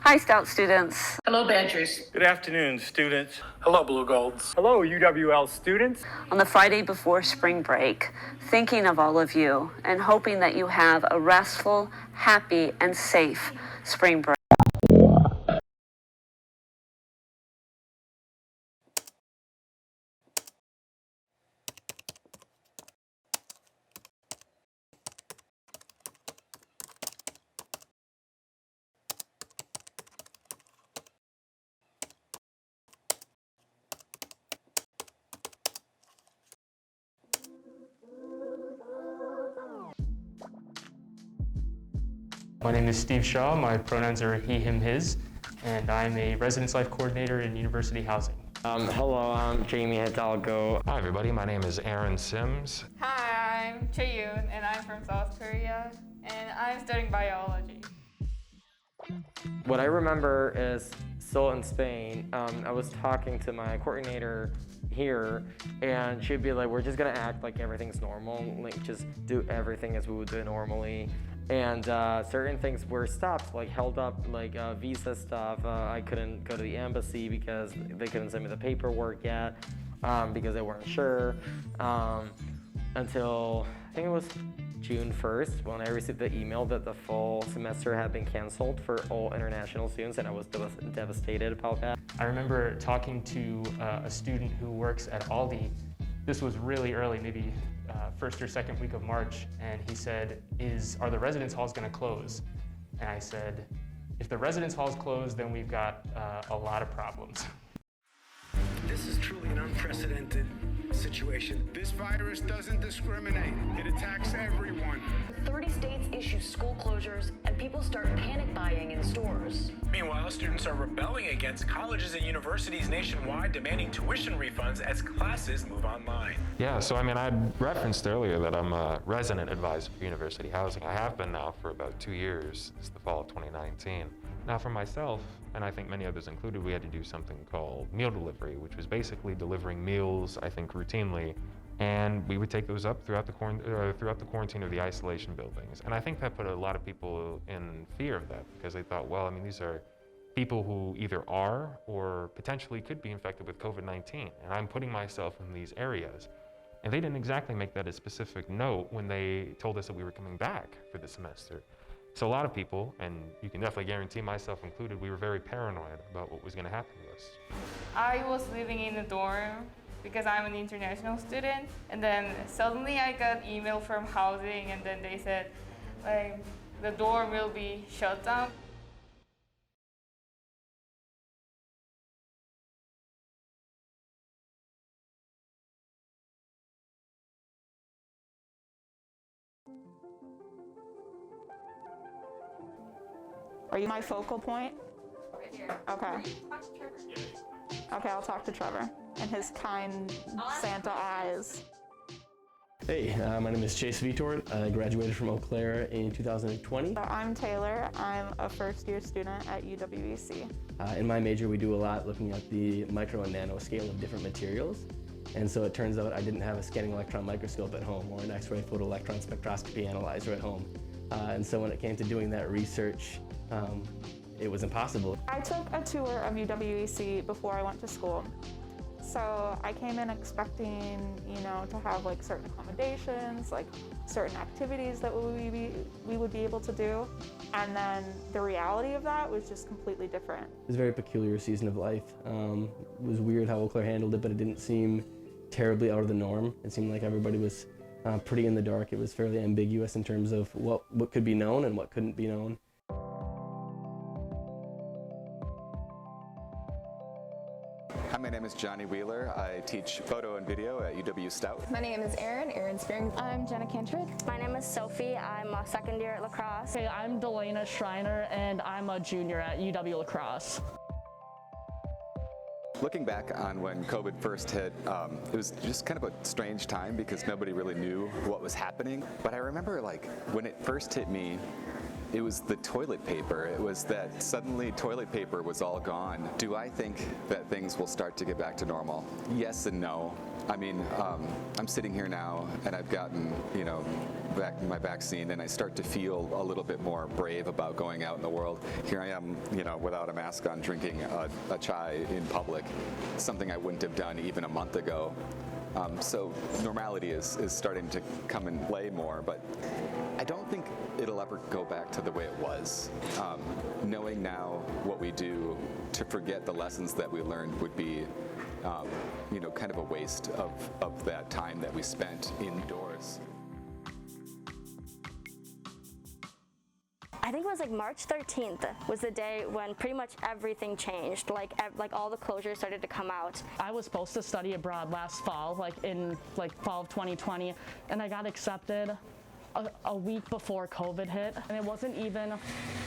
Hi, Stout students. Hello, Badgers. Good afternoon, students. Hello, Blue Golds. Hello, UWL students. On the Friday before spring break, thinking of all of you and hoping that you have a restful, happy, and safe spring break. My name is Steve Shaw. My pronouns are he, him, his, and I'm a residence life coordinator in university housing. Hello, I'm Jamie Hidalgo. Hi everybody, my name is Aaron Sims. Hi, I'm Chaeyoon and I'm from South Korea and I'm studying biology. What I remember is still in Spain, I was talking to my coordinator here and she'd be like, we're just gonna act like everything's normal, like just do everything as we would do normally. And certain things were stopped, like held up, like visa stuff. I couldn't go to the embassy because they couldn't send me the paperwork yet because they weren't sure. Until, I think it was June 1st when I received the email that the fall semester had been canceled for all international students, and I was devastated about that. I remember talking to a student who works at Aldi. This was really early, maybe first or second week of March, and he said, are the residence halls going to close? And I said, if the residence halls close, then we've got a lot of problems. This is truly an unprecedented situation. This virus doesn't discriminate. It attacks everyone. 30 states issue school closures and people start panic buying in stores. Meanwhile, students are rebelling against colleges and universities nationwide demanding tuition refunds as classes move online. Yeah, so I referenced earlier that I'm a resident advisor for university housing. I have been now for about 2 years, since the fall of 2019. Now for myself, and I think many others included, we had to do something called meal delivery, which was basically delivering meals, I think routinely, and we would take those up throughout the quarantine of the isolation buildings. And I think that put a lot of people in fear of that because they thought, well, I mean, these are people who either are or potentially could be infected with COVID-19, and I'm putting myself in these areas. And they didn't exactly make that a specific note when they told us that we were coming back for the semester. So a lot of people, and you can definitely guarantee myself included, we were very paranoid about what was going to happen to us. I was living in a dorm because I'm an international student, and then suddenly I got email from housing, and then they said, like, the dorm will be shut down. Are you my focal point? Right here. Okay. Okay, I'll talk to Trevor and his kind Santa eyes. Hey, my name is Chase VITORT. I graduated from Eau Claire in 2020. So I'm Taylor. I'm a first-year student at UW-EAU. In my major, we do a lot looking at the micro and nano scale of different materials. And so it turns out I didn't have a scanning electron microscope at home or an X-ray photoelectron spectroscopy analyzer at home. And so when it came to doing that research, it was impossible. I took a tour of UW-EAU before I went to school. So I came in expecting, to have like certain accommodations, like certain activities that we would be able to do. And then the reality of that was just completely different. It was a very peculiar season of life. It was weird how Eau Claire handled it, but it didn't seem terribly out of the norm. It seemed like everybody was pretty in the dark. It was fairly ambiguous in terms of what could be known and what couldn't be known. Hi, my name is Johnny Wheeler. I teach photo and video at UW-STOUT. My name is Erin Spearing. I'm Jenna Cantrick. My name is Sophie. I'm a second year at LACROSSE. Hey, I'm Delana Schreiner, and I'm a junior at UW-LACROSSE. Looking back on when COVID first hit, it was just kind of a strange time because nobody really knew what was happening. But I remember when it first hit me, It was the toilet paper. It was that suddenly toilet paper was all gone. Do I think that things will start to get back to normal? Yes and no. I mean, I'm sitting here now and I've gotten, my vaccine, and I start to feel a little bit more brave about going out in the world. Here I am, without a mask on, drinking a chai in public, something I wouldn't have done even a month ago. So normality is starting to come and play more, but I don't think it'll ever go back to the way it was. Knowing now what we do, to forget the lessons that we learned would be kind of a waste of that time that we spent indoors. I think it was like March 13th was the day when pretty much everything changed. Like all the closures started to come out. I was supposed to study abroad last fall, in fall of 2020, and I got accepted a week before COVID hit, and it wasn't even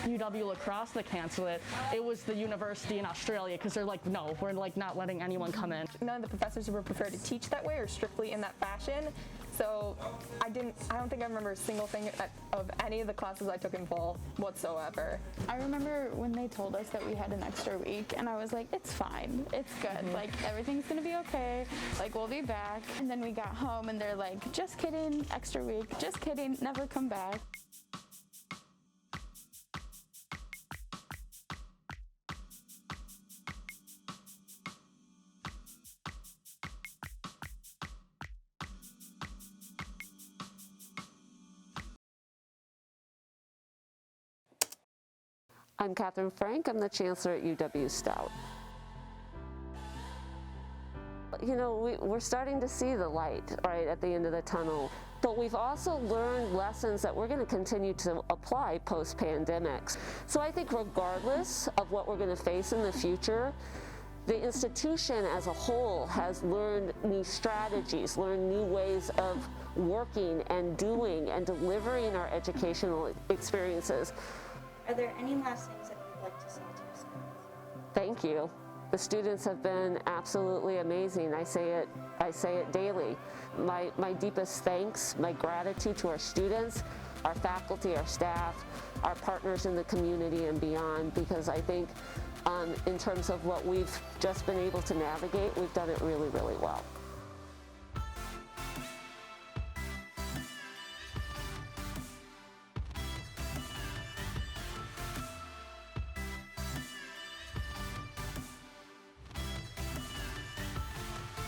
UW-LACROSSE that canceled it. It was the university in Australia, because they're like, no, we're not letting anyone come in. None of the professors were prepared to teach that way or strictly in that fashion. So I don't think I remember a single thing of any of the classes I took in fall whatsoever. I remember when they told us that we had an extra week, and I was like, it's fine, it's good, everything's gonna be okay, we'll be back. And then we got home and they're like, just kidding, extra week, just kidding, never come back. I'm Catherine Frank. I'm the Chancellor at UW-STOUT. We're starting to see the light, right, at the end of the tunnel. But we've also learned lessons that we're going to continue to apply post-pandemics. So I think regardless of what we're going to face in the future, the institution as a whole has learned new strategies, learned new ways of working and doing and delivering our educational experiences. Are there any last things that you'd like to say to your students? Thank you. The students have been absolutely amazing. I say it daily. My deepest thanks, my gratitude to our students, our faculty, our staff, our partners in the community and beyond, because I think in terms of what we've just been able to navigate, we've done it really, really well.